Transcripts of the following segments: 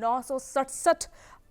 967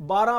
12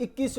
21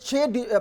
6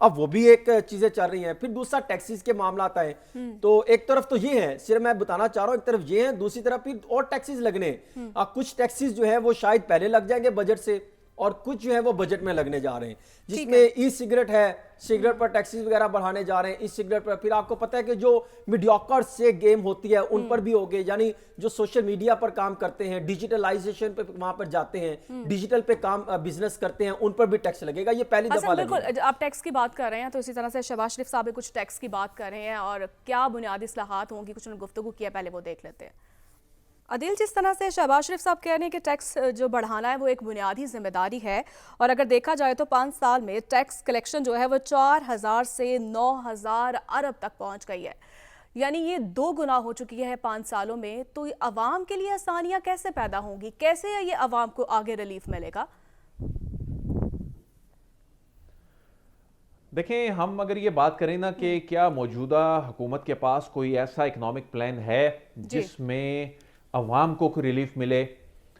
اب وہ بھی ایک چیزیں چل رہی ہیں. پھر دوسرا ٹیکسیز کے معاملات آئے تو ایک طرف تو یہ ہے, صرف میں بتانا چاہ رہا ہوں, ایک طرف یہ ہے, دوسری طرف پھر اور ٹیکسیز لگنے. کچھ ٹیکسیز جو ہے وہ شاید پہلے لگ جائیں گے بجٹ سے, اور کچھ جو ہے وہ بجٹ میں لگنے جا رہے ہیں, جس میں ای سگریٹ ہے, سگریٹ پر ٹیکسیز وغیرہ بڑھانے جا رہے ہیں. ای سگریٹ پر پھر آپ کو پتہ ہے کہ جو میڈیوکر سے گیم ہوتی ہے ان پر بھی ہوگے, یعنی جو سوشل میڈیا پر کام کرتے ہیں, ڈیجیٹلائزیشن پہ وہاں پر جاتے ہیں, ڈیجیٹل پہ کام بزنس کرتے ہیں, ان پر بھی ٹیکس لگے گا. یہ پہلی دفعہ لگے گا. بالکل, آپ ٹیکس کی بات کر رہے ہیں تو اسی طرح سے شہباز شریف صاحب بھی کچھ ٹیکس کی بات کر رہے ہیں, اور کیا بنیادی اصلاحات ہوں گی, کچھ انہوں نے گفتگو کیا, پہلے وہ دیکھ لیتے ہیں. عدیل, جس طرح سے شہباز شریف صاحب کہہ رہے ہیں کہ ٹیکس جو بڑھانا ہے وہ ایک بنیادی ذمہ داری ہے, اور اگر دیکھا جائے تو 5 سال میں ٹیکس کلیکشن جو ہے وہ 4000 سے 9000 ارب تک پہنچ گئی ہے, یعنی یہ 2 گنا ہو چکی ہے 5 سالوں میں. تو عوام کے لیے آسانیاں کیسے پیدا ہوں گی, کیسے یہ عوام کو آگے ریلیف ملے گا؟ دیکھیں, ہم اگر یہ بات کریں نا کہ کیا موجودہ حکومت کے پاس کوئی ایسا اکنامک پلان ہے جس میں عوام کو کوئی ریلیف ملے,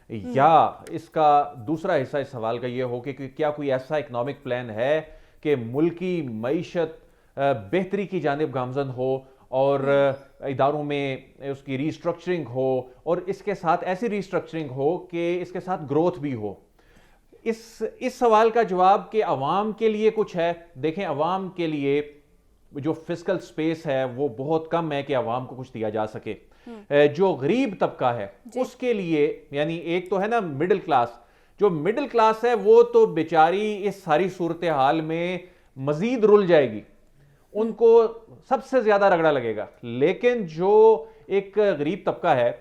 یا اس کا دوسرا حصہ اس سوال کا یہ ہو کہ کیا کوئی ایسا اکنامک پلان ہے کہ ملکی معیشت بہتری کی جانب گامزن ہو, اور اداروں میں اس کی ریسٹرکچرنگ ہو, اور اس کے ساتھ ایسی ریسٹرکچرنگ ہو کہ اس کے ساتھ گروتھ بھی ہو. اس سوال کا جواب کہ عوام کے لیے کچھ ہے. دیکھیں, عوام کے لیے جو فسکل سپیس ہے وہ بہت کم ہے کہ عوام کو کچھ دیا جا سکے. جو غریب طبقہ ہے اس کے لیے, یعنی ایک تو ہے نا مڈل کلاس, جو مڈل کلاس ہے وہ تو بیچاری اس ساری صورتحال میں مزید رل جائے گی, ان کو سب سے زیادہ رگڑا لگے گا. لیکن جو ایک غریب طبقہ ہے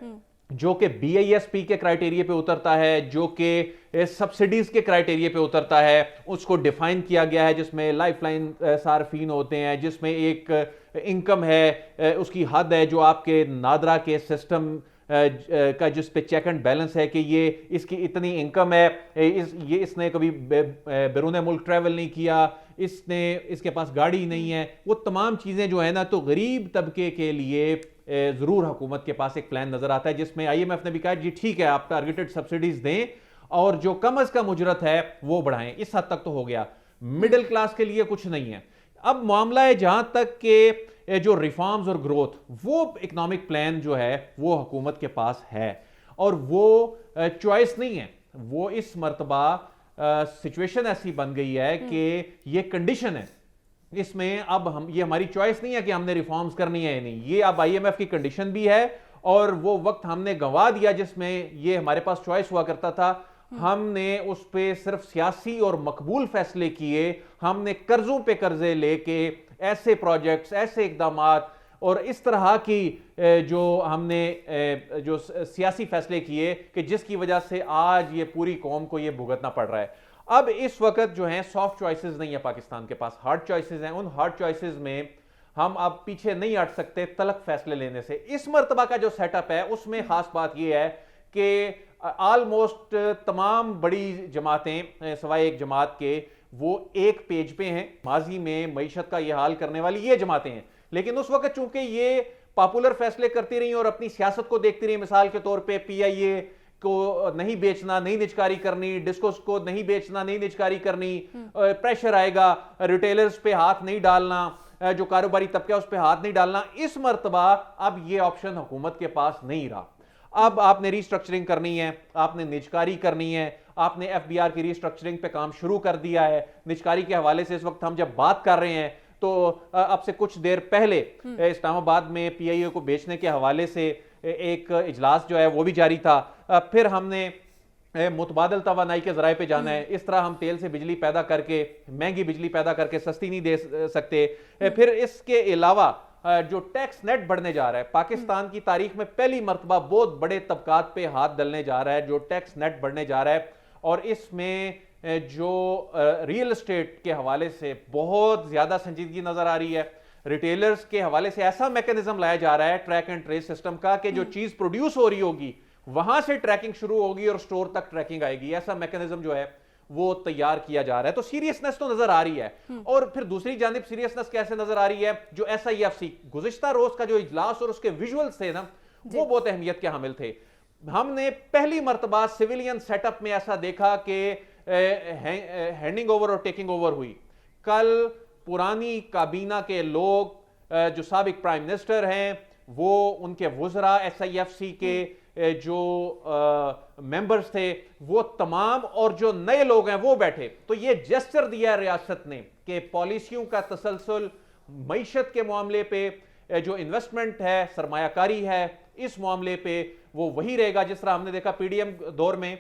جو کہ بی آئی ایس پی کے کرائیٹیریے پہ اترتا ہے, جو کہ سبسڈیز کے کرائیٹیریے پہ اترتا ہے, اس کو ڈیفائن کیا گیا ہے, جس میں لائف لائن صارفین ہوتے ہیں, جس میں ایک انکم ہے, اس کی حد ہے, جو آپ کے نادرا کے سسٹم کا جس پہ چیک اینڈ بیلنس ہے کہ یہ اس کی اتنی انکم ہے, اس نے کبھی بیرون ملک ٹریول نہیں کیا, اس کے پاس گاڑی نہیں ہے. وہ تمام چیزیں جو ہے نا, تو غریب طبقے کے لیے ضرور حکومت کے پاس ایک پلان نظر آتا ہے, جس میں آئی ایم ایف نے بھی کہا جی ٹھیک ہے آپ ٹارگیٹڈ سبسڈیز دیں اور جو کم از کم اجرت ہے وہ بڑھائیں. اس حد تک تو ہو گیا. مڈل کلاس کے لیے کچھ نہیں ہے. اب معاملہ ہے جہاں تک کہ جو ریفارمز اور گروتھ, وہ اکنامک پلان جو ہے وہ حکومت کے پاس ہے, اور وہ چوائس نہیں ہے. وہ اس مرتبہ سچویشن ایسی بن گئی ہے کہ یہ کنڈیشن ہے, اس میں اب یہ ہماری چوائس نہیں ہے کہ ہم نے ریفارمز کرنی ہے یا نہیں, یہ اب آئی ایم ایف کی کنڈیشن بھی ہے, اور وہ وقت ہم نے گنوا دیا جس میں یہ ہمارے پاس چوائس ہوا کرتا تھا. ہم نے اس پہ صرف سیاسی اور مقبول فیصلے کیے, ہم نے قرضوں پہ قرضے لے کے ایسے پروجیکٹس, ایسے اقدامات اور اس طرح کی جو ہم نے جو سیاسی فیصلے کیے کہ جس کی وجہ سے آج یہ پوری قوم کو یہ بھگتنا پڑ رہا ہے. اب اس وقت جو ہیں سافٹ چوائسز نہیں ہیں پاکستان کے پاس, ہارڈ چوائسز ہیں. ان ہارڈ چوائسز میں ہم اب پیچھے نہیں ہٹ سکتے تلخ فیصلے لینے سے. اس مرتبہ کا جو سیٹ اپ ہے اس میں خاص بات یہ ہے کہ آلموسٹ تمام بڑی جماعتیں سوائے ایک جماعت کے وہ ایک پیج پہ ہیں. ماضی میں معیشت کا یہ حال کرنے والی یہ جماعتیں ہیں, لیکن اس وقت چونکہ یہ پاپولر فیصلے کرتی رہی اور اپنی سیاست کو دیکھتی رہی, مثال کے طور پہ پی آئی اے کو نہیں بیچنا, نہیں نجکاری کرنی, ڈسکوس کو نہیں بیچنا, نہیں نجکاری کرنی, پریشر آئے گا, ریٹیلرز پہ ہاتھ نہیں ڈالنا, جو کاروباری طبقہ اس پہ ہاتھ نہیں ڈالنا. اس مرتبہ اب یہ آپشن حکومت کے پاس نہیں رہا. اب آپ نے ریسٹرکچرنگ کرنی ہے, آپ نے نجکاری کرنی ہے, آپ نے ایف بی آر کی ریسٹرکچرنگ پہ کام شروع کر دیا ہے. نجکاری کے حوالے سے اس وقت ہم جب بات کر رہے ہیں تو اب سے کچھ دیر پہلے اسلام آباد میں پی آئی اے کو بیچنے کے حوالے سے ایک اجلاس جو ہے وہ بھی جاری تھا. پھر ہم نے متبادل توانائی کے ذرائع پہ جانا ہے, اس طرح ہم تیل سے بجلی پیدا کر کے, مہنگی بجلی پیدا کر کے سستی نہیں دے سکتے. پھر اس کے علاوہ جو ٹیکس نیٹ بڑھنے جا رہا ہے, پاکستان کی تاریخ میں پہلی مرتبہ بہت بڑے طبقات پہ ہاتھ ڈلنے جا رہا ہے, جو ٹیکس نیٹ بڑھنے جا رہا ہے. اور اس میں جو ریئل اسٹیٹ کے حوالے سے بہت زیادہ سنجیدگی نظر آ رہی ہے. ریٹیلرز کے حوالے سے ایسا میکنزم لایا جا رہا ہے ٹریک اینڈ ٹریس سسٹم کا کہ جو چیز پروڈیوس ہو رہی ہوگی وہاں سے ٹریکنگ شروع ہوگی اور سٹور تک ٹریکنگ آئے گی. ایسا میکنزم جو ہے وہ تیار کیا جا رہا ہے. تو سیریسنس تو نظر آ رہی ہے. اور پھر دوسری جانب سیریسنس کیسے نظر آ رہی ہے, جو ایس آئی ایف سی گزشتہ روز کا جو اجلاس اور اس کے ویژولز تھے نا, وہ بہت اہمیت کے حامل تھے. ہم نے پہلی مرتبہ سویلین سیٹ اپ میں ایسا دیکھا کہ ہینڈنگ اوور اور ٹیکنگ اوور ہوئی. کل پرانی کابینہ کے لوگ جو سابق پرائم منسٹر ہیں, وہ ان کے وزراء, SIFC کے جو ممبرز تھے وہ تمام, اور جو نئے لوگ ہیں وہ بیٹھے. تو یہ جسچر دیا ریاست نے کہ پالیسیوں کا تسلسل, معیشت کے معاملے پہ جو انویسٹمنٹ ہے, سرمایہ کاری ہے, اس معاملے پہ وہ وہی رہے گا جس طرح ہم نے دیکھا PDM دور میں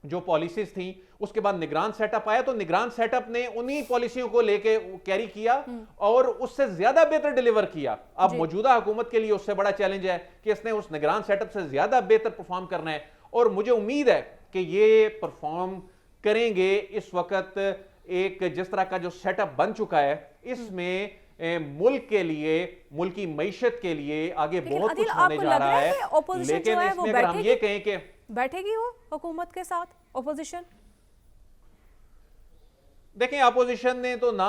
جو پالیسیز تھیں. اس کے بعد نگران سیٹ اپ آیا, تو نگران سیٹ اپ نے انہی پالیسیوں کو لے کے کیری کیا اور اس سے زیادہ بہتر ڈیلیور کیا. اب موجودہ حکومت کے لیے اس سے بڑا چیلنج ہے کہ اس نے اس نگران سیٹ اپ سے زیادہ بہتر پرفارم کرنا ہے, اور مجھے امید ہے کہ یہ پرفارم کریں گے. اس وقت ایک جس طرح کا جو سیٹ اپ بن چکا ہے, اس میں ملک کے لیے, ملکی معیشت کے لیے آگے بہت کچھ ہونے جا رہا ہے. لیکن اس میں اگر ہم یہ کہیں کہ بیٹھے گی وہ حکومت کے ساتھ اپوزیشن, دیکھیں اپوزیشن نے تو نہ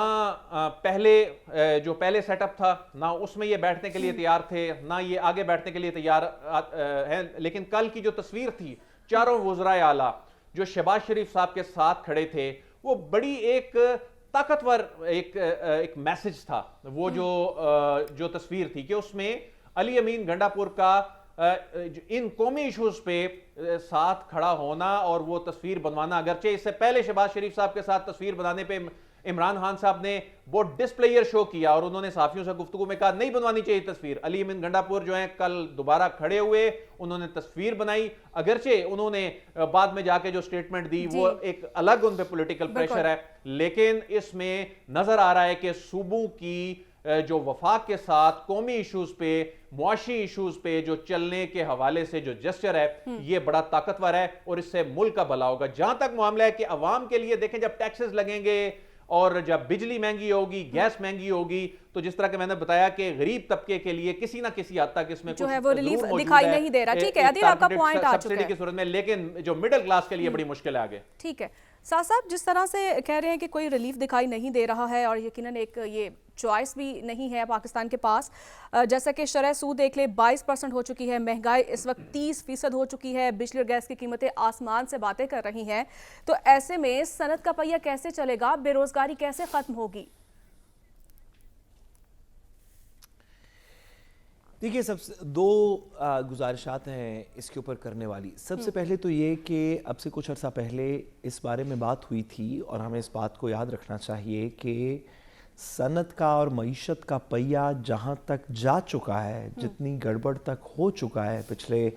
جو پہلے سیٹ اپ تھا نہ اس میں یہ بیٹھنے کے لیے تیار تھے, نہ یہ آگے بیٹھنے کے لیے تیار ہیں. لیکن کل کی جو تصویر تھی چاروں وزراء اعلیٰ جو شہباز شریف صاحب کے ساتھ کھڑے تھے, وہ بڑی ایک طاقتور ایک میسج تھا. وہ جو تصویر تھی کہ اس میں علی امین گنڈا پور کا ان قومی ایشوز پہ ساتھ کھڑا ہونا اور وہ تصویر بنوانا, اگرچہ اس سے پہلے شہباز شریف صاحب کے ساتھ تصویر بنانے پہ عمران خان صاحب نے بہت ڈسپلیئر شو کیا اور انہوں نے صحافیوں سے گفتگو میں کہا نہیں بنوانی چاہیے تصویر. علی امین گنڈا پور جو ہیں کل دوبارہ کھڑے ہوئے, انہوں نے تصویر بنائی, اگرچہ انہوں نے بعد میں جا کے جو سٹیٹمنٹ دی وہ ایک الگ ان پہ پولیٹیکل پریشر ہے, لیکن اس میں نظر آ رہا ہے کہ صوبوں کی جو وفاق کے ساتھ قومی ایشوز پہ, معاشی ایشوز پہ جو چلنے کے حوالے سے جو جسچر ہے یہ بڑا طاقتور ہے, اور اس سے ملک کا بھلا ہوگا. جہاں تک معاملہ ہے کہ عوام کے لیے دیکھیں, جب ٹیکسز لگیں گے اور جب بجلی مہنگی ہوگی, گیس مہنگی ہوگی, تو جس طرح کہ میں نے بتایا کہ غریب طبقے کے لیے کسی نہ کسی حد تک اس میں جو ہے وہ ریلیف دکھائی نہیں دے رہا. ٹھیک ہے عدیل, آپ کا پوائنٹ آ چکا ہے کی صورت میں, لیکن جو مڈل کلاس کے لیے بڑی مشکل ہے آگے. ٹھیک ہے ساز صاحب, جس طرح سے کہہ رہے ہیں کہ کوئی ریلیف دکھائی نہیں دے رہا ہے اور یقیناً ایک یہ چوائس بھی نہیں ہے پاکستان کے پاس, جیسا کہ شرح سود دیکھ لے 22% ہو چکی ہے, مہنگائی اس وقت 30% ہو چکی ہے, بجلی اور گیس کی قیمتیں آسمان سے باتیں کر رہی ہیں, تو ایسے میں صنعت کا پہیہ کیسے چلے گا, بے روزگاری کیسے ختم ہوگی؟ دیکھیے دو گزارشات ہیں اس کے اوپر کرنے والی. سب سے پہلے تو یہ کہ اب سے کچھ عرصہ پہلے اس بارے میں بات ہوئی تھی, اور ہمیں اس بات کو یاد رکھنا چاہیے کہ صنعت کا اور معیشت کا پہیہ جہاں تک جا چکا ہے, جتنی گڑبڑ تک ہو چکا ہے پچھلے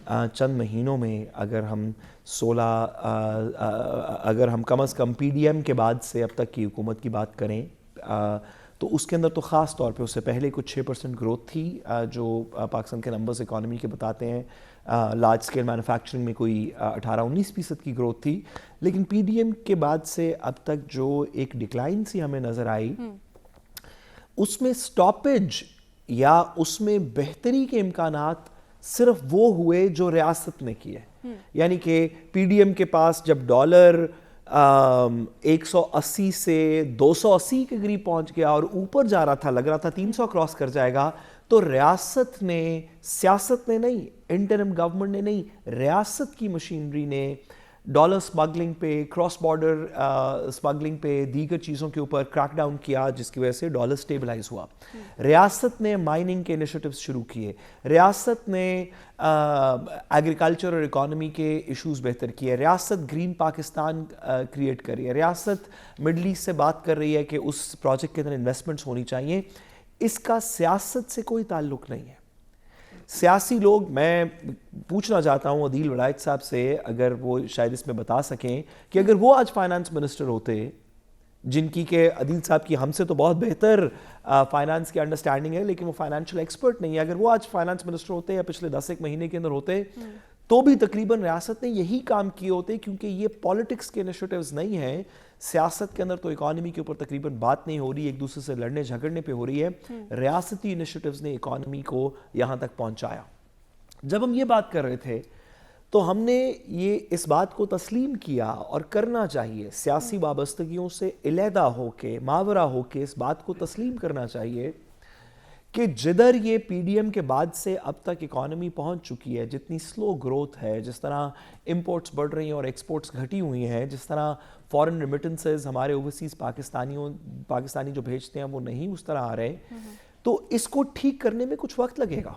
چند مہینوں میں, اگر ہم کم از کم PDM کے بعد سے اب تک کی حکومت کی بات کریں, تو اس کے اندر تو خاص طور پہ اس سے پہلے کچھ 6% گروتھ تھی جو پاکستان کے نمبرز اکانومی کے بتاتے ہیں. لارج سکیل مینوفیکچرنگ میں کوئی 18-19% کی گروتھ تھی, لیکن PDM کے بعد سے اب تک جو ایک ڈکلائن سی ہمیں نظر آئی, اس میں سٹاپیج یا اس میں بہتری کے امکانات صرف وہ ہوئے جو ریاست نے کیے. یعنی کہ PDM کے پاس جب ڈالر 180 سے 280 کے قریب پہنچ گیا اور اوپر جا رہا تھا, لگ رہا تھا 300 کراس کر جائے گا, تو ریاست نے, سیاست نے نہیں, انٹرم گورنمنٹ نے نہیں, ریاست کی مشینری نے ڈالر سمگلنگ پہ, کراس بارڈر سمگلنگ پہ, دیگر چیزوں کے اوپر کریک ڈاؤن کیا, جس کی وجہ سے ڈالر سٹیبلائز ہوا. ریاست نے مائننگ کے انیشیٹیوز شروع کیے, ریاست نے ایگریکلچر اور اکانومی کے ایشوز بہتر کیے, ریاست گرین پاکستان کریٹ کر رہی ہے, ریاست مڈل ایسٹ سے بات کر رہی ہے کہ اس پروجیکٹ کے اندر انویسٹمنٹس ہونی چاہیے. اس کا سیاست سے کوئی تعلق نہیں ہے. سیاسی لوگ, میں پوچھنا چاہتا ہوں عدیل وڑائچ صاحب سے, اگر وہ شاید اس میں بتا سکیں کہ اگر وہ آج فائنانس منسٹر ہوتے, جن کی کہ عدیل صاحب کی ہم سے تو بہت بہتر فائنانس کی انڈرسٹینڈنگ ہے لیکن وہ فائنینشیل ایکسپرٹ نہیں ہے, اگر وہ آج فائنانس منسٹر ہوتے یا پچھلے 10 مہینے کے اندر ہوتے, تو بھی تقریباً ریاست نے یہی کام کیے ہوتے, کیونکہ یہ پالیٹکس کے انیشیٹیوز نہیں ہیں. سیاست کے اندر تو اکانومی کے اوپر تقریباً بات نہیں ہو رہی, ایک دوسرے سے لڑنے جھگڑنے پہ ہو رہی ہے. ریاستی انیشیٹیوز نے اکانومی کو یہاں تک پہنچایا. جب ہم یہ بات کر رہے تھے تو ہم نے یہ اس بات کو تسلیم کیا, اور کرنا چاہیے, سیاسی وابستگیوں سے علیحدہ ہو کے, ماورہ ہو کے اس بات کو تسلیم کرنا چاہیے کہ جدھر یہ پی ڈی ایم کے بعد سے اب تک اکانومی پہنچ چکی ہے, جتنی سلو گروتھ ہے, جس طرح امپورٹس بڑھ رہی ہیں اور ایکسپورٹس گھٹی ہوئی ہیں, جس طرح فورن ریمیٹنسز ہمارے اوورسیز پاکستانی جو بھیجتے ہیں وہ نہیں اس طرح آ رہے, تو اس کو ٹھیک کرنے میں کچھ وقت لگے گا.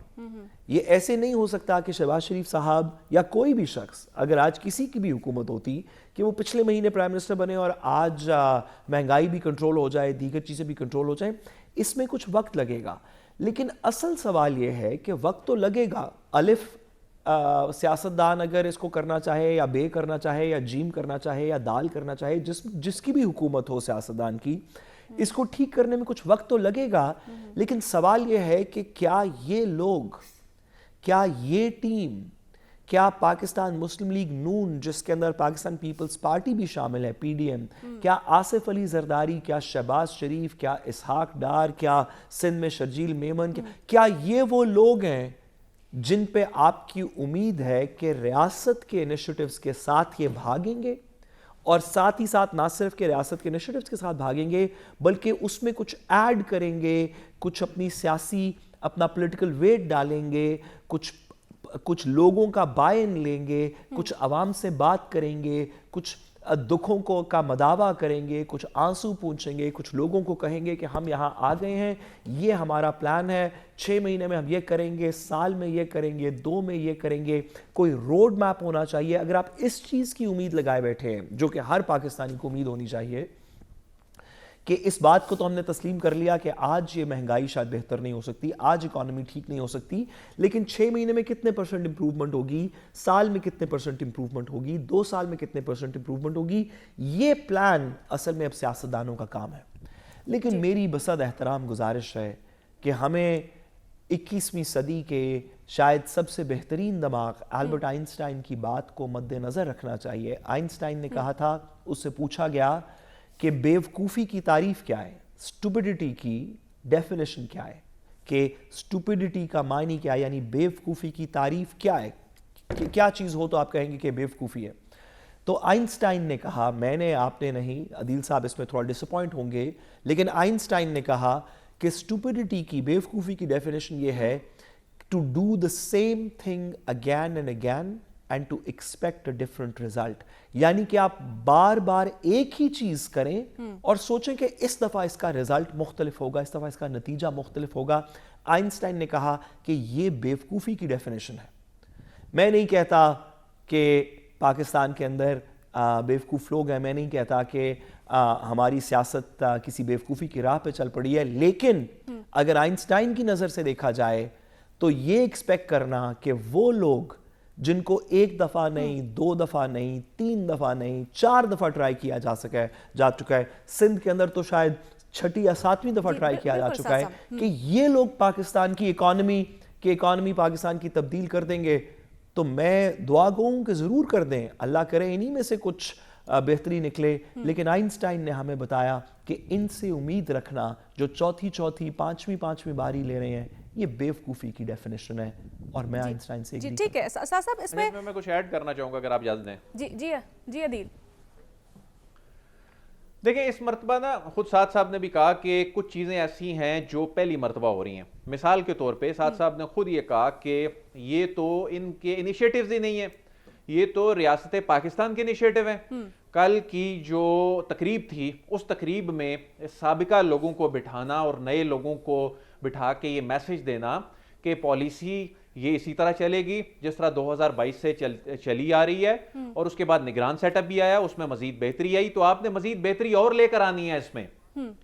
یہ ایسے نہیں ہو سکتا کہ شہباز شریف صاحب یا کوئی بھی شخص, اگر آج کسی کی بھی حکومت ہوتی, کہ وہ پچھلے مہینے پرائم منسٹر بنے اور آج مہنگائی بھی کنٹرول ہو جائے, دیگر چیزیں بھی کنٹرول ہو جائیں, اس میں کچھ وقت لگے گا. لیکن اصل سوال یہ ہے کہ وقت تو لگے گا. الف سیاستدان اگر اس کو کرنا چاہے یا بے کرنا چاہے یا جیم کرنا چاہے یا دال کرنا چاہے, جس کی بھی حکومت ہو سیاستدان کی, اس کو ٹھیک کرنے میں کچھ وقت تو لگے گا. لیکن سوال یہ ہے کہ کیا یہ لوگ, کیا یہ ٹیم, کیا پاکستان مسلم لیگ نون جس کے اندر پاکستان پیپلز پارٹی بھی شامل ہے, پی ڈی ایم, کیا آصف علی زرداری, کیا شہباز شریف, کیا اسحاق ڈار, کیا سندھ میں شرجیل میمن, کیا یہ وہ لوگ ہیں جن پہ آپ کی امید ہے کہ ریاست کے انیشیٹیوز کے ساتھ یہ بھاگیں گے, اور ساتھ ہی ساتھ نہ صرف کہ ریاست کے انیشیٹیوز کے ساتھ بھاگیں گے بلکہ اس میں کچھ ایڈ کریں گے, کچھ اپنی سیاسی اپنا پولیٹیکل ویٹ ڈالیں گے, کچھ لوگوں کا بائن لیں گے, کچھ عوام سے بات کریں گے, کچھ دکھوں کا مداوع کریں گے, کچھ آنسو پونچھیں گے, کچھ لوگوں کو کہیں گے کہ ہم یہاں آ گئے ہیں, یہ ہمارا پلان ہے, 6 مہینے میں ہم یہ کریں گے, سال میں یہ کریں گے, 2 میں یہ کریں گے. کوئی روڈ میپ ہونا چاہیے. اگر آپ اس چیز کی امید لگائے بیٹھے ہیں, جو کہ ہر پاکستانی کو امید ہونی چاہیے, کہ اس بات کو تو ہم نے تسلیم کر لیا کہ آج یہ مہنگائی شاید بہتر نہیں ہو سکتی, آج اکانومی ٹھیک نہیں ہو سکتی, لیکن 6 مہینے میں کتنے پرسنٹ امپروومنٹ ہوگی, سال میں کتنے پرسنٹ امپروومنٹ ہوگی, 2 سال میں کتنے پرسنٹ امپروومنٹ ہوگی, یہ پلان اصل میں اب سیاستدانوں کا کام ہے. لیکن میری بصد احترام گزارش ہے کہ ہمیں 21ویں صدی کے شاید سب سے بہترین دماغ البرٹ آئنسٹائن کی بات کو مد نظر رکھنا چاہیے. آئنسٹائن نے کہا تھا, اس سے پوچھا گیا کہ بیوقوفی کی تعریف کیا ہے, اسٹوپڈیٹی کی ڈیفینیشن کیا ہے, کہ اسٹوپڈیٹی کا معنی کیا ہے, یعنی بیوقوفی کی تعریف کیا ہے, کہ کیا چیز ہو تو آپ کہیں گے کہ بیوقوفی ہے. تو آئنسٹائن نے کہا, میں نے, آپ نے نہیں, عدیل صاحب اس میں تھوڑا ڈس اپوائنٹ ہوں گے, لیکن آئنسٹائن نے کہا کہ اسٹوپڈیٹی کی, بیوقوفی کی ڈیفینیشن یہ ہے to do the same thing again and again and to expect a different result. یعنی کہ آپ بار بار ایک ہی چیز کریں اور سوچیں کہ اس دفعہ اس کا رزلٹ مختلف ہوگا, اس دفعہ اس کا نتیجہ مختلف ہوگا. آئنسٹائن نے کہا کہ یہ بیوقوفی کی ڈیفینیشن ہے. میں نہیں کہتا کہ پاکستان کے اندر بیوقوف لوگ ہیں, میں نہیں کہتا کہ ہماری سیاست کسی بیوقوفی کی راہ پہ چل پڑی ہے, لیکن اگر آئنسٹائن کی نظر سے دیکھا جائے تو یہ ایکسپیکٹ کرنا کہ وہ لوگ جن کو 1 دفعہ نہیں, 2 دفعہ نہیں, 3 دفعہ نہیں, 4 دفعہ ٹرائی کیا جا چکا ہے, سندھ کے اندر تو شاید 6 یا 7ویں دفعہ ٹرائی کیا جا چکا ہے, کہ یہ لوگ پاکستان کی اکانومی پاکستان کی تبدیل کر دیں گے, تو میں دعا گوں کہ ضرور کر دیں, اللہ کرے انہی میں سے کچھ بہتری نکلے. لیکن آئنسٹائن نے ہمیں بتایا کہ ان سے امید رکھنا جو چوتھی 5ویں باری لے رہے ہیں, یہ بیوقوفی کی ڈیفینیشن ہے. اور میں آئنسٹائن سے جی ٹھیک ہے صاحب, اس میں میں کچھ ایڈ کرنا چاہوں گا اگر آپ اجازت دیں. جی عدیل. دیکھیں اس مرتبہ نا خود سعد صاحب نے بھی کہا کہ کچھ چیزیں ایسی ہیں جو پہلی مرتبہ ہو رہی ہیں. مثال کے طور پہ سعد صاحب نے خود یہ کہا کہ یہ تو ان کے انیشیٹیوز ہی نہیں ہیں, یہ تو ریاست پاکستان کے انیشیٹیو ہیں. کل کی جو تقریب تھی, اس تقریب میں سابقہ لوگوں کو بٹھانا اور نئے لوگوں کو بٹھا کے یہ میسج دینا کہ پالیسی یہ اسی طرح چلے گی جس طرح 2022 سے چلی آ رہی ہے, اور اس کے بعد نگران سیٹ اپ بھی آیا, اس میں مزید بہتری آئی, تو آپ نے مزید بہتری اور لے کر آنی ہے اس میں.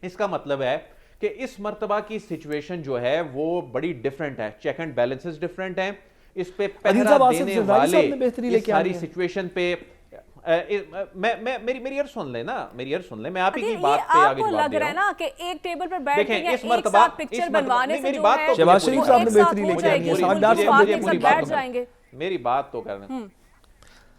اس کا مطلب ہے کہ اس مرتبہ کی سچویشن جو ہے وہ بڑی ڈیفرنٹ ہے, چیک اینڈ بیلنسز ڈیفرنٹ ہیں, اس پہ پہرا دینے والے اس ساری سچویشن پہ. میری عرض سن لیں نا, میری عرض سن لیں, میں آپ ہی کی بات پہ آگے جواب دے رہا ہوں. نا کہ ایک ٹیبل پر بیٹھ کے اس مرتبہ پکچر بنوانے سے جو ہے شہباز شریف صاحب نے بہتری لے کے آنی ہے, سعد ڈار صاحب نے پوری بیٹھ جائیں گے. میری بات تو کرنا,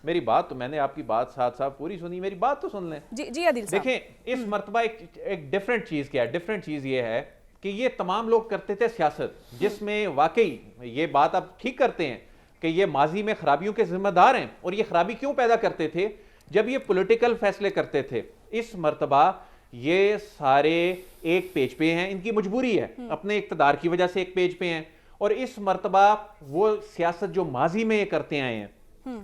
میری بات تو, میں نے آپ کی بات ساتھ صاحب پوری سنی, میری بات تو سن لیں. جی عدیل صاحب. دیکھیں اس مرتبہ ایک ڈیفرنٹ چیز کیا ہے. ڈیفرنٹ چیز یہ ہے کہ یہ تمام لوگ کرتے تھے سیاست جس میں واقعی یہ بات آپ ٹھیک کرتے ہیں کہ یہ ماضی میں خرابیوں کے ذمہ دار ہیں, اور یہ خرابی کیوں پیدا کرتے تھے؟ جب یہ پولیٹیکل فیصلے کرتے تھے. اس مرتبہ یہ سارے ایک پیج پہ ہیں, ان کی مجبوری ہے, اپنے اقتدار کی وجہ سے ایک پیج پہ ہیں, اور اس مرتبہ وہ سیاست جو ماضی میں یہ کرتے آئے ہیں,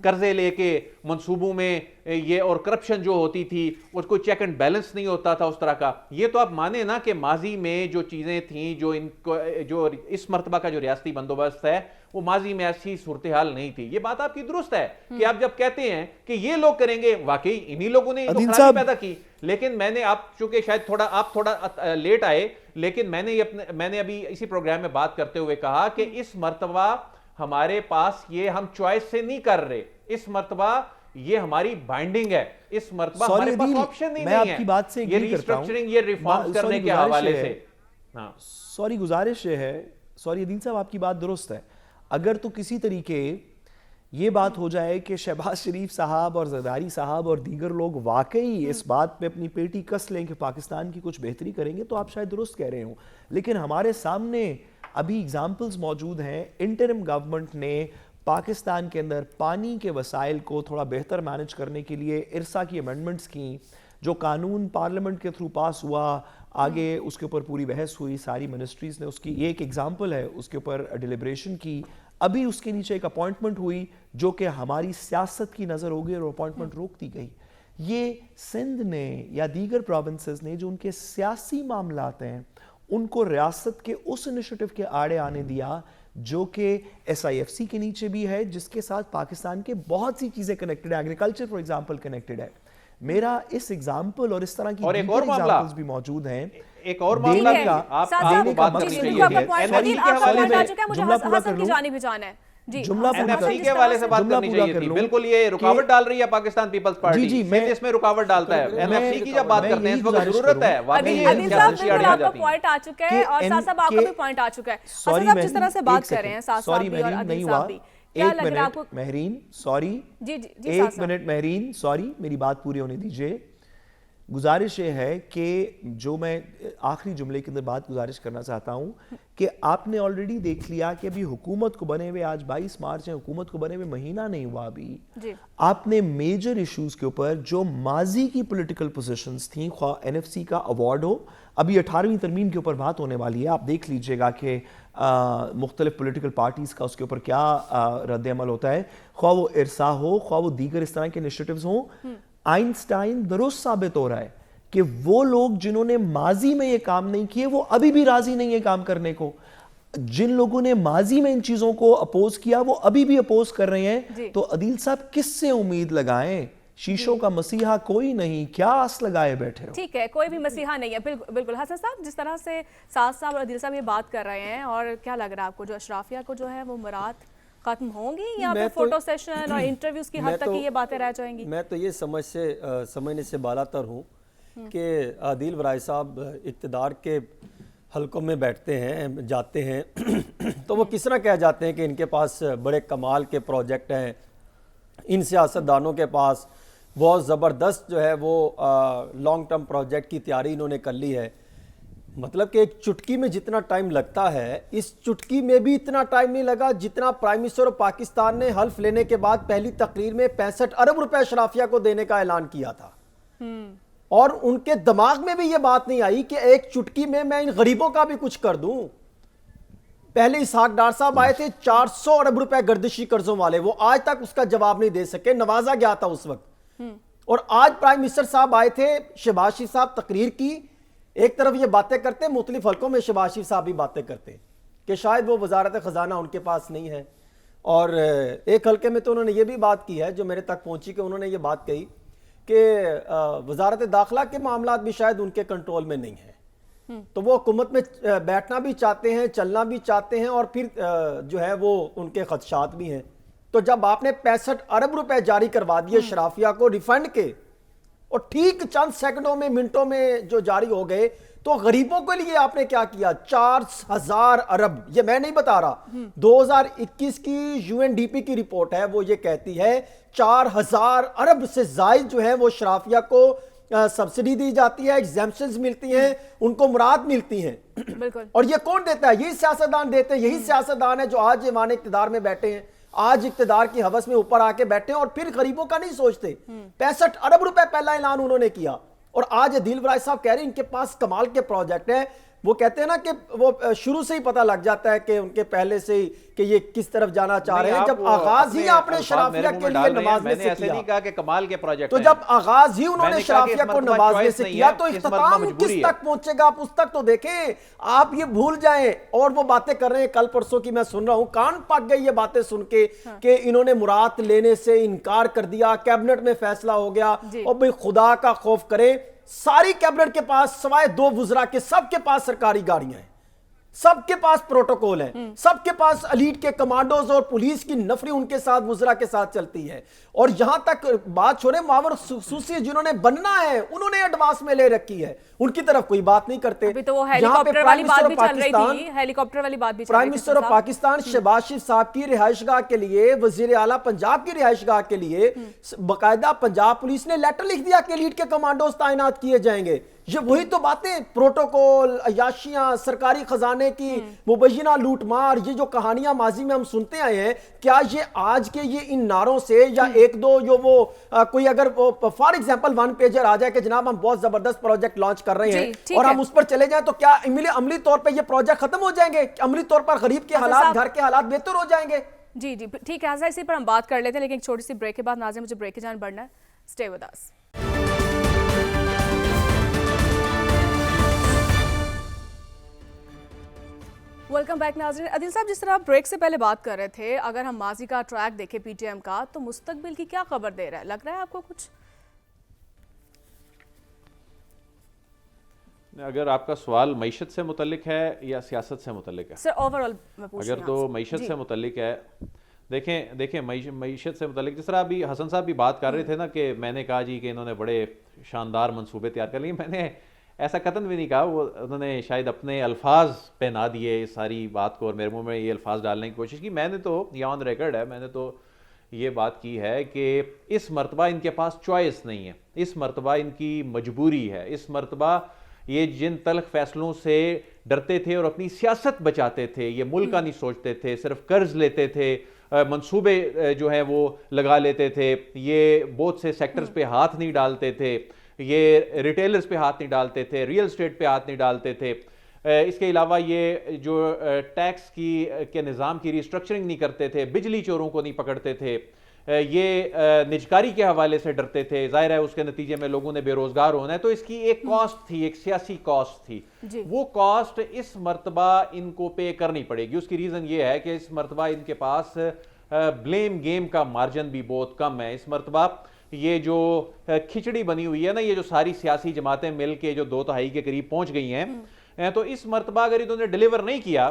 قرضے لے کے منصوبوں میں یہ, اور کرپشن جو ہوتی تھی, اس کو چیک اینڈ بیلنس نہیں ہوتا تھا اس طرح کا, یہ تو آپ مانیں نا کہ ماضی میں جو چیزیں تھیں, جو ان کو جو اس مرتبہ کا جو ریاستی بندوبست ہے وہ ماضی میں ایسی صورتحال نہیں تھی. یہ بات آپ کی درست ہے کہ آپ جب کہتے ہیں کہ یہ لوگ کریں گے, واقعی انہی لوگوں نے خرابی پیدا کی, لیکن میں نے آپ چونکہ شاید آپ تھوڑا لیٹ آئے, لیکن میں نے ابھی اسی پروگرام میں بات کرتے ہوئے کہا کہ اس مرتبہ ہمارے پاس یہ ہم چوائس سے نہیں کر رہے, اس مرتبہ یہ ہماری بائنڈنگ ہے, اس مرتبہ ہمارے پاس آپشن ہی نہیں ہے, یہ ریسٹرکچرنگ, یہ ریفارم کرنے کے حوالے سے. سوری گزارش ہے, سوری عدیل صاحب آپ کی بات درست ہے, اگر تو کسی طریقے یہ بات ہو جائے کہ شہباز شریف صاحب اور زرداری صاحب اور دیگر لوگ واقعی اس بات پہ اپنی پیٹی کس لیں کہ پاکستان کی کچھ بہتری کریں گے, تو آپ شاید درست کہہ رہے ہوں, لیکن ہمارے سامنے ابھی اگزامپلز موجود ہیں. انٹرم گورنمنٹ نے پاکستان کے اندر پانی کے وسائل کو تھوڑا بہتر مینج کرنے کے لیے ارسا کی امینڈمنٹس کی, جو قانون پارلیمنٹ کے تھرو پاس ہوا, آگے اس کے اوپر پوری بحث ہوئی, ساری منسٹریز نے اس کی, یہ ایک ایگزامپل ہے, اس کے اوپر ڈیلیبریشن کی, ابھی اس کے نیچے ایک اپوائنٹمنٹ ہوئی جو کہ ہماری سیاست کی نظر ہوگی اور اپوائنٹمنٹ روک دی گئی. یہ سندھ نے یا دیگر پروونسز نے جو ان کے سیاسی معاملات ہیں ان کو ریاست کے اس انیشیٹو کے آڑے آنے دیا جو کہ ایس آئی ایف سی کے نیچے بھی ہے, جس کے ساتھ پاکستان کے بہت سی چیزیں کنیکٹڈ ہیں, ایگریکلچر فار ایگزامپل کنیکٹڈ ہے. میرا اس ایگزامپل اور اس طرح کی دیگر ایگزامپلز بھی موجود ہیں. ایک اور معاملہ آپ بات کرنی چاہیے, جملہ NFC کے حوالے سے بات کرنی چاہیے تھی. بالکل یہ رکاوٹ ڈال رہی ہے پاکستان پیپلز پارٹی, اس میں رکاوٹ ڈالتا ہے. NFC کی جب بات کرتے ہیں اس وقت ضرورت ہے, واقعی عادل صاحب بالکل آپ کا پوائنٹ آ چکا ہے, اور ساتھ صاحب آپ کا بھی پوائنٹ آ چکا ہے. حسن صاحب جس طرح سے بات کر رہے ہیں, ساتھ صاحب بھی اور عادل صاحب بھی, کیا لگ رہا ہے آپ کو؟ مہرین سوری, ایک منٹ مہرین سوری, میری بات پوری ہونے دیجئے. گزارش یہ ہے کہ جو میں آخری جملے کے اندر بات گزارش کرنا چاہتا ہوں کہ آپ نے آلریڈی دیکھ لیا کہ ابھی حکومت کو بنے ہوئے آج 22 مارچ ہے, حکومت کو بنے ہوئے مہینہ نہیں ہوا ابھی, آپ نے میجر ایشوز کے اوپر جو ماضی کی پولیٹیکل پوزیشنز تھیں, خواہ این ایف سی کا ایوارڈ ہو, ابھی 18ویں ترمیم کے اوپر بات ہونے والی ہے, آپ دیکھ لیجئے گا کہ مختلف پولیٹیکل پارٹیز کا اس کے اوپر کیا رد عمل ہوتا ہے, خواہ وہ ارسا ہو, خواہ وہ دیگر اس طرح کے انیشیٹیوز ہوں. آئنسٹائن درست ثابت ہو رہا ہے کہ وہ لوگ جنہوں نے ماضی میں یہ کام نہیں کیے وہ ابھی بھی راضی نہیں ہے کام کرنے کو, جن لوگوں نے ماضی میں ان چیزوں کو اپوز کیا وہ ابھی بھی اپوز کر رہے ہیں. تو عدیل صاحب کس سے امید لگائیں, شیشوں کا مسیحا کوئی نہیں, کیا آس لگائے بیٹھے ہو؟ ٹھیک ہے, کوئی بھی مسیحا نہیں ہے. بالکل حسن صاحب, جس طرح سے سعد صاحب اور عدیل صاحب یہ بات کر رہے ہیں, اور کیا لگ رہا ہے آپ کو, جو اشرافیہ کو جو ہے وہ مراد ختم ہوں گی, یا پھر فوٹو سیشن اور انٹرویوز کی حد تک یہ باتیں رہ جائیں گی؟ میں تو یہ سمجھنے سے بالاتر ہوں کہ عادل برائے صاحب اقتدار کے حلقوں میں بیٹھتے ہیں, جاتے ہیں, تو وہ کس طرح کہہ جاتے ہیں کہ ان کے پاس بڑے کمال کے پروجیکٹ ہیں, ان سیاستدانوں کے پاس بہت زبردست جو ہے وہ لانگ ٹرم پروجیکٹ کی تیاری انہوں نے کر لی ہے. مطلب کہ ایک چٹکی میں جتنا ٹائم لگتا ہے, اس چٹکی میں بھی اتنا ٹائم نہیں لگا جتنا پرائم منسٹر آف پاکستان نے حلف لینے کے بعد پہلی تقریر میں 65 ارب روپے اشرافیہ کو دینے کا اعلان کیا تھا, اور ان کے دماغ میں بھی یہ بات نہیں آئی کہ ایک چٹکی میں ان غریبوں کا بھی کچھ کر دوں. پہلے اسحاق ڈار صاحب آئے تھے 400 ارب روپے گردشی قرضوں والے, وہ آج تک اس کا جواب نہیں دے سکے, نوازا گیا تھا اس وقت. اور آج پرائم منسٹر صاحب آئے تھے, شہباز شریف صاحب تقریر کی, ایک طرف یہ باتیں کرتے, مختلف حلقوں میں شہباز شریف صاحب بھی باتیں کرتے کہ شاید وہ وزارت خزانہ ان کے پاس نہیں ہے, اور ایک حلقے میں تو انہوں نے یہ بھی بات کی ہے جو میرے تک پہنچی کہ انہوں نے یہ بات کہی کہ وزارت داخلہ کے معاملات بھی شاید ان کے کنٹرول میں نہیں ہیں, تو وہ حکومت میں بیٹھنا بھی چاہتے ہیں, چلنا بھی چاہتے ہیں, اور پھر جو ہے وہ ان کے خدشات بھی ہیں. تو جب آپ نے 65 ارب روپے جاری کروا دیے شرافیہ کو ریفنڈ کے, اور ٹھیک چند سیکنڈوں میں منٹوں میں جو جاری ہو گئے, تو غریبوں کے لیے آپ نے کیا کیا, 4000 ارب, یہ میں نہیں بتا رہا, 2021 کی UNDP کی رپورٹ ہے, وہ یہ کہتی ہے 4000 ارب سے زائد جو ہے وہ شرافیہ کو سبسڈی دی جاتی ہے, ایگزیمپشنز ملتی ہیں, ان کو مراد ملتی ہیں. اور یہ کون دیتا ہے؟ یہی سیاستدان دیتے ہیں, یہی سیاستدان ہے جو آج ایوان اقتدار میں بیٹھے ہیں, آج اقتدار کی حوث میں اوپر آ کے بیٹھے ہیں, اور پھر غریبوں کا نہیں سوچتے. 65 ارب روپے پہلا اعلان انہوں نے کیا, اور آج عدیل ورائی صاحب کہہ رہے ہیں ان کے پاس کمال کے پروجیکٹ ہیں. وہ کہتے ہیں نا کہ وہ شروع سے ہی پتہ لگ جاتا ہے کہ ان کے پہلے سے ہی کہ یہ کس طرف جانا چاہ رہے ہیں. جب آغاز ہی آپ نے شرافیہ کے لیے نوازنے سے ایسے نہیں کہا کہ کمال کے پروجیکٹ تو جب آغاز ہی انہوں نے شرافیہ کو نوازنے سے کیا تو اختتام کس تک پہنچے گا آپ اس تک تو دیکھیں. آپ یہ بھول جائیں اور وہ باتیں کر رہے ہیں کل پرسوں کی میں سن رہا ہوں, کان پک گئی یہ باتیں سن کے کہ انہوں نے مراد لینے سے انکار کر دیا, کیبنٹ میں فیصلہ ہو گیا. اور بھئی خدا کا خوف کریں, ساری کیبنٹ کے پاس سوائے 2 وزراء کے سب کے پاس سرکاری گاڑیاں ہیں, سب کے پاس پروٹوکول ہیں, سب کے پاس ایلیٹ کے کمانڈوز اور پولیس کی نفری ان کے ساتھ وزراء کے ساتھ چلتی ہے. اور یہاں تک بات چھوڑے معاون خصوصی جنہوں نے بننا ہے انہوں نے ایڈوانس میں لے رکھی ہے, ان کی طرف کوئی بات نہیں کرتے. ابھی تو وہ ہیلی کاپٹر والی بات بھی چل رہی تھی, ہیلی کاپٹر والی بات بھی چل رہی تھی. Prime minister of Pakistan Shehbaz Sharif sahab کی رہائش گاہ کے لیے, وزیر اعلیٰ پنجاب کی رہائش گاہ کے لیے باقاعدہ پنجاب پولیس نے لیٹر لکھ دیا کہ ایلیٹ کے کمانڈوز تعینات کیے جائیں گے. یہ وہی تو باتیں, پروٹوکول, عیاشیاں, سرکاری خزانے کی مبینہ لوٹ مار, یہ جو کہانیاں ماضی میں ہم سنتے آئے ہیں, کیا یہ آج کے یہ ان نعروں سے یا ایک دو جو وہ کوئی اگر فار ایگزامپل 1 پیجر آ جائے کہ جناب ہم بہت زبردست پروجیکٹ لانچ کر رہے ہیں اور ہم اس پر چلے جائیں تو کیا عملی طور پہ یہ پروجیکٹ ختم ہو جائیں گے؟ عملی طور پر غریب کے حالات, گھر کے حالات بہتر ہو جائیں گے؟ جی ٹھیک ہے, اسی پر ہم بات کر لیتے ہیں, لیکن ایک چھوٹی سی بریک کے بعد ناظرین مجھے بریک کی جان بڑھنا ہے. Stay with us. Welcome back ناظرین. عدیل صاحب, جس طرح آپ بریک سے پہلے بات کر رہے تھے, اگر ہم ماضی کا ٹریک دیکھیں پی ٹی ایم کا تو مستقبل کی کیا خبر دے رہا ہے, لگ رہا ہے آپ کو کچھ؟ اگر آپ کا سوال معیشت سے متعلق ہے یا سیاست سے متعلق ہے؟ سر اوورآل میں پوچھ رہی ہوں. اگر تو معیشت سے متعلق ہے, دیکھیں معیشت سے متعلق جس طرح ابھی حسن صاحب بھی بات کر رہے تھے نا کہ میں نے کہا جی کہ انہوں نے بڑے شاندار منصوبے تیار کر لیے, میں نے ایسا قطعاً بھی نہیں کہا. انہوں نے شاید اپنے الفاظ پہنا دیے ساری بات کو اور میرے منہ میں یہ الفاظ ڈالنے کی کوشش کی. میں نے تو یہ آن ریکارڈ ہے, میں نے تو یہ بات کی ہے کہ اس مرتبہ ان کے پاس چوائس نہیں ہے, اس مرتبہ ان کی مجبوری ہے. اس مرتبہ یہ جن تلخ فیصلوں سے ڈرتے تھے اور اپنی سیاست بچاتے تھے, یہ ملک کا نہیں سوچتے تھے, صرف قرض لیتے تھے, منصوبے جو ہیں وہ لگا لیتے تھے, یہ بہت سے سیکٹرز پہ ہاتھ نہیں ڈالتے تھے, یہ ریٹیلرز پہ ہاتھ نہیں ڈالتے تھے, ریئل اسٹیٹ پہ ہاتھ نہیں ڈالتے تھے. اس کے علاوہ یہ جو ٹیکس کے نظام کی ریسٹرکچرنگ نہیں کرتے تھے, بجلی چوروں کو نہیں پکڑتے تھے, یہ نجکاری کے حوالے سے ڈرتے تھے. ظاہر ہے اس کے نتیجے میں لوگوں نے بے روزگار ہونا ہے, تو اس کی ایک کاسٹ تھی, ایک سیاسی کاسٹ تھی. وہ کاسٹ اس مرتبہ ان کو پے کرنی پڑے گی. اس کی ریزن یہ ہے کہ اس مرتبہ ان کے پاس بلیم گیم کا مارجن بھی بہت کم ہے. اس مرتبہ یہ جو کھچڑی بنی ہوئی ہے نا, یہ جو ساری سیاسی جماعتیں مل کے جو 2/3 کے قریب پہنچ گئی ہیں, تو اس مرتبہ اگر انہوں نے ڈیلیور نہیں کیا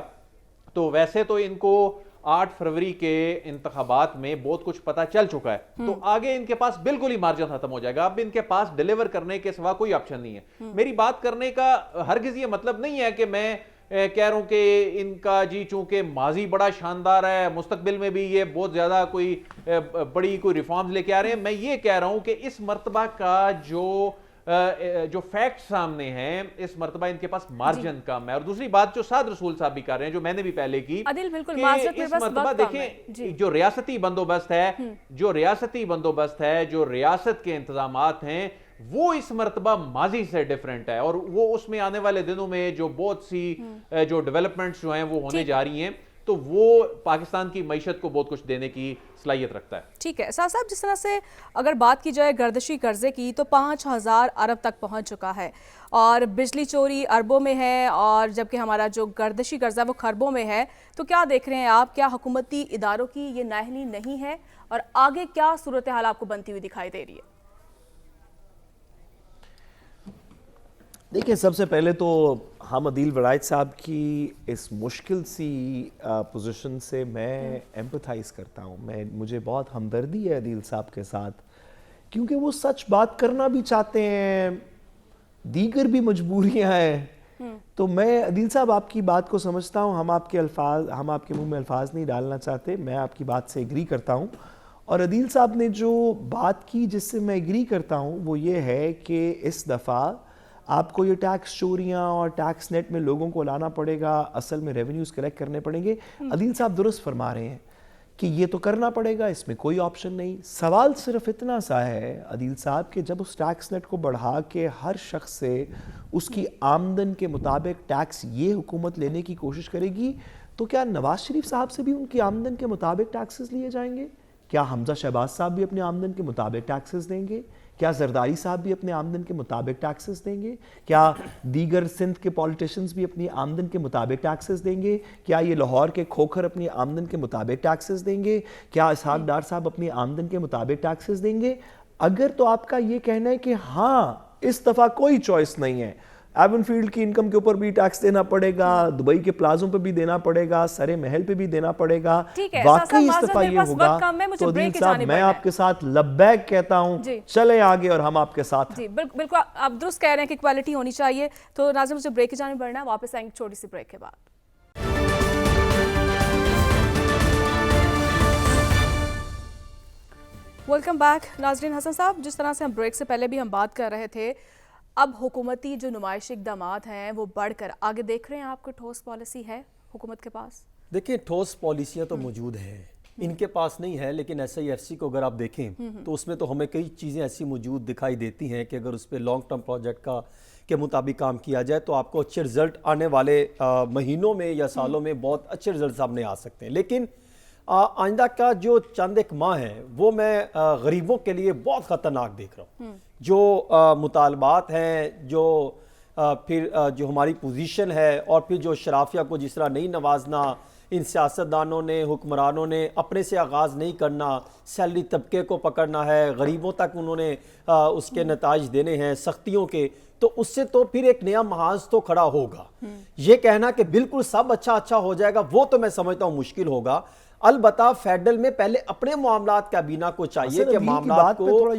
تو ویسے تو ان کو 8 فروری کے انتخابات میں بہت کچھ پتہ چل چکا ہے, تو آگے ان کے پاس بالکل ہی مارجن ختم ہو جائے گا. اب ان کے پاس ڈیلیور کرنے کے سوا کوئی آپشن نہیں ہے. میری بات کرنے کا ہرگز یہ مطلب نہیں ہے کہ میں کہہ رہا ہوں کہ ان کا جی چونکہ ماضی بڑا شاندار ہے, مستقبل میں بھی یہ بہت زیادہ کوئی بڑی کوئی ریفارمز لے کے آ رہے ہیں. میں یہ کہہ رہا ہوں کہ اس مرتبہ کا جو فیکٹ سامنے ہیں, اس مرتبہ ان کے پاس مارجن کم ہے. اور دوسری بات جو سعد رسول صاحب بھی کر رہے ہیں, جو میں نے بھی پہلے کی, کہ اس مرتبہ دیکھیں جو ریاستی بندوبست ہے, جو ریاست کے انتظامات ہیں, وہ اس مرتبہ ماضی سے ڈیفرنٹ ہے, اور وہ اس میں آنے والے دنوں میں جو بہت سی جو ڈیولپمنٹس جو ہیں وہ ہونے جا رہی ہیں, تو وہ پاکستان کی معیشت کو بہت کچھ دینے کی صلاحیت رکھتا ہے. ٹھیک ہے صاحب, جس طرح سے اگر بات کی جائے گردشی قرضے کی تو 5000 ارب تک پہنچ چکا ہے, اور بجلی چوری اربوں میں ہے, اور جبکہ ہمارا جو گردشی قرضہ وہ خربوں میں ہے. تو کیا دیکھ رہے ہیں آپ, کیا حکومتی اداروں کی یہ نااہلی نہیں ہے, اور آگے کیا صورتحال آپ کو بنتی ہوئی دکھائی دے رہی ہے؟ دیکھیں, سب سے پہلے تو ہم عدیل ورائی صاحب کی اس مشکل سی پوزیشن سے میں ایمپتھائز کرتا ہوں. مجھے بہت ہمدردی ہے عدیل صاحب کے ساتھ, کیونکہ وہ سچ بات کرنا بھی چاہتے ہیں, دیگر بھی مجبوریاں ہیں. تو میں عدیل صاحب آپ کی بات کو سمجھتا ہوں, ہم آپ کے منہ میں الفاظ نہیں ڈالنا چاہتے, میں آپ کی بات سے ایگری کرتا ہوں. اور عدیل صاحب نے جو بات کی جس سے میں ایگری کرتا ہوں وہ یہ ہے کہ اس دفعہ آپ کو یہ ٹیکس چوریاں اور ٹیکس نیٹ میں لوگوں کو لانا پڑے گا, اصل میں ریونیوز کلیکٹ کرنے پڑیں گے. عدیل صاحب درست فرما رہے ہیں کہ یہ تو کرنا پڑے گا, اس میں کوئی آپشن نہیں. سوال صرف اتنا سا ہے عدیل صاحب کہ جب اس ٹیکس نیٹ کو بڑھا کے ہر شخص سے اس کی آمدن کے مطابق ٹیکس یہ حکومت لینے کی کوشش کرے گی, تو کیا نواز شریف صاحب سے بھی ان کی آمدن کے مطابق ٹیکسز لیے جائیں گے؟ کیا حمزہ شہباز صاحب بھی اپنے آمدن کے مطابق ٹیکسز دیں گے؟ کیا زرداری صاحب بھی اپنے آمدن کے مطابق ٹیکسز دیں گے؟ کیا دیگر سندھ کے پولیٹیشنز بھی اپنی آمدن کے مطابق ٹیکسز دیں گے؟ کیا یہ لاہور کے کھوکھر اپنی آمدن کے مطابق ٹیکسز دیں گے؟ کیا اسحاق ڈار صاحب اپنی آمدن کے مطابق ٹیکسز دیں گے؟ اگر تو آپ کا یہ کہنا ہے کہ ہاں اس دفعہ کوئی چوائس نہیں ہے, ایون فیلڈ کی انکم کے اوپر بھی ٹیکس دینا پڑے گا, دبئی کے پلازوں پہ بھی دینا پڑے گا, سرے محل پہ بھی دینا پڑے گا, واقعی اس دفعہ یہ ہوگا تو عدیل صاحب میں آپ کے ساتھ لبیک کہتا ہوں, چلیں آگے اور ہم آپ کے ساتھ. جی بالکل آپ درست کہہ رہے ہیں کہ کوالٹی ہونی چاہیے. تو ناظرین مجھے بریک کی جانب بڑھنا ہے, واپس آئیں گے چھوٹی سی بریک کے بعد. Welcome back. ناظرین, حسن صاحب جس طرح سے ہم بریک سے پہلے بھی ہم بات کر رہے تھے, اب حکومتی جو نمائشی اقدامات ہیں وہ بڑھ کر آگے دیکھ رہے ہیں آپ کو ٹھوس پالیسی ہے حکومت کے پاس؟ دیکھیں ٹھوس پالیسیاں تو موجود ہیں, ان کے پاس نہیں ہے, لیکن ایس آئی ایف سی کو اگر آپ دیکھیں تو اس میں تو ہمیں کئی چیزیں ایسی موجود دکھائی دیتی ہیں کہ اگر اس پہ لانگ ٹرم پروجیکٹ کے مطابق کام کیا جائے تو آپ کو اچھے رزلٹ آنے والے مہینوں میں یا سالوں میں بہت اچھے رزلٹ سامنے آ سکتے ہیں. لیکن آئندہ کا جو چند ایک ماہ ہے وہ میں غریبوں کے لیے بہت خطرناک دیکھ رہا ہوں. جو مطالبات ہیں, جو پھر جو ہماری پوزیشن ہے, اور پھر جو شرافیہ کو جس طرح نہیں نوازنا, ان سیاستدانوں نے, حکمرانوں نے اپنے سے آغاز نہیں کرنا, سیلری طبقے کو پکڑنا ہے, غریبوں تک انہوں نے اس کے نتائج دینے ہیں سختیوں کے, تو اس سے تو پھر ایک نیا محاذ تو کھڑا ہوگا. یہ کہنا کہ بالکل سب اچھا ہو جائے گا وہ تو میں سمجھتا ہوں مشکل ہوگا. البتہ فیڈرل میں پہلے اپنے معاملات کابینہ کو چاہیے کہ معاملات کو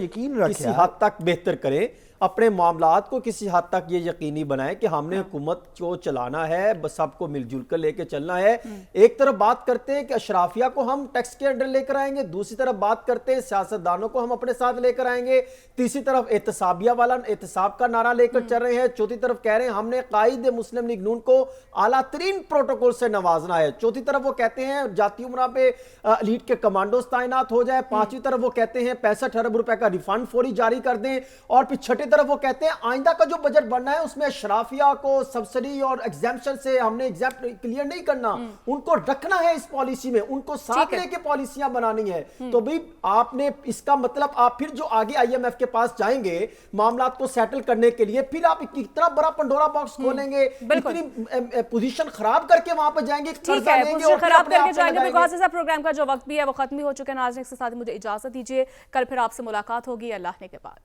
کسی حد تک بہتر کریں, اپنے معاملات کو کسی حد تک یہ یقینی بنائیں کہ ہم نے حکومت کو چلانا ہے, بس سب کو مل جل کر لے کے چلنا ہے. ایک طرف بات کرتے ہیں کہ اشرافیہ کو ہم ٹیکس کے انڈر لے کر آئیں گے, دوسری طرف بات کرتے ہیں سیاستدانوں کو ہم اپنے ساتھ لے کر آئیں گے, تیسری طرف احتسابیہ والا احتساب کا نعرہ لے کر چل رہے ہیں, چوتھی طرف کہہ رہے ہیں ہم نے قائد مسلم لیگ نون کو اعلیٰ ترین پروٹوکول سے نوازنا ہے, چوتھی طرف وہ کہتے ہیں جاتی عمرہ پہ لیڈ کے کمانڈوز تعینات ہو جائے, پانچویں طرف وہ کہتے ہیں 65 ارب روپے کا ریفنڈ فوری جاری کر دیں, اور پھر چھٹی طرف وہ کہتے ہیں آئندہ کا جو بجٹ بننا ہے اس میں اشرافیہ کو سبسڈی اور ایگزیمپشن سے ہم نے کلیئر نہیں کرنا, ان کو رکھنا ہے اس پالیسی میں, ان کو ساتھ لے کے پالیسیاں بنانی ہے. تو بھی آپ نے اس کا مطلب آپ پھر جو آگے آئی ایم ایف کے پاس جائیں گے معاملات کو سیٹل کرنے کے لیے, پھر آپ اتنا بڑا پنڈورا باکس کھولیں گے, اتنی پوزیشن خراب کر کے وہاں پہ جائیں گے, خراب کر کے جائیں گے. بیکاز اس پروگرام کا جو وقت بھی ہے وہ ختم ہی ہو چکا ہے. ناظرین کے ساتھ مجھے اجازت دیجیے, کل پھر آپ سے ملاقات ہوگی اللہ نے کے بعد.